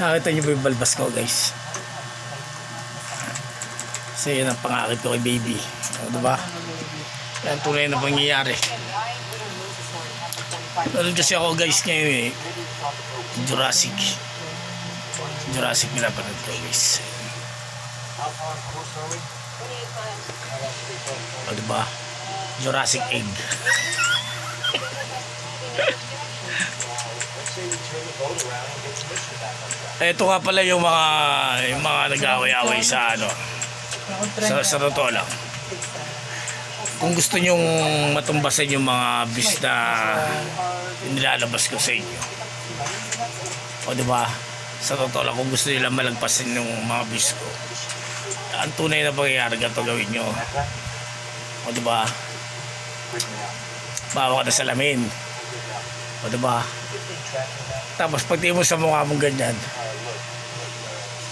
Nakita niyo ba yung balbas ko, guys? Kasi yan ang pangakit ko kay baby. O, diba? Yan tunay na pangyayari. Meron kasi ako, guys, ngayon eh. Jurassic pinapanood ko, guys. O, diba? Jurassic Egg. Ito nga pala yung mga nag-away-away sa ano. Sa totoo lang. Kung gusto nyong matumbasan yung mga bis na nilalabas ko sa inyo. O diba? Sa totoo lang, kung gusto nila malagpasin yung mga bis ko, ang tunay na pangyayari ganito gawin nyo. O diba? Bawa ka na salamin. O diba? Tapos pag tingin mo sa mukha mong ganyan,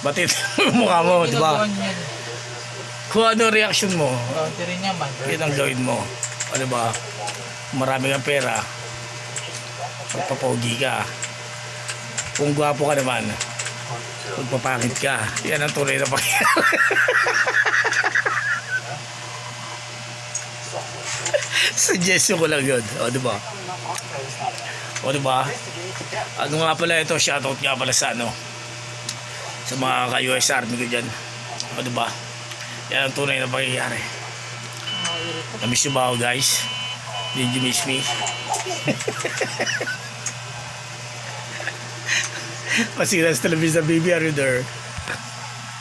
batit yung mukha mo, diba? Kung ano reaction mo, yun ang gawin mo. O diba? Marami kang pera, magpapogi ka. Kung gwapo ka naman, magpapangit ka. Yan ang tunay na pangyayari. Suggestion ko lang yun. O diba? O diba? Ano nga pala ito, shoutout nga pala sa ano, sa mga ka-US Army ko dyan. O diba? Yan ang tunay na pangyayari. Na-miss nyo ba ako, guys? Did you miss me? Masira sa television, baby, are you there?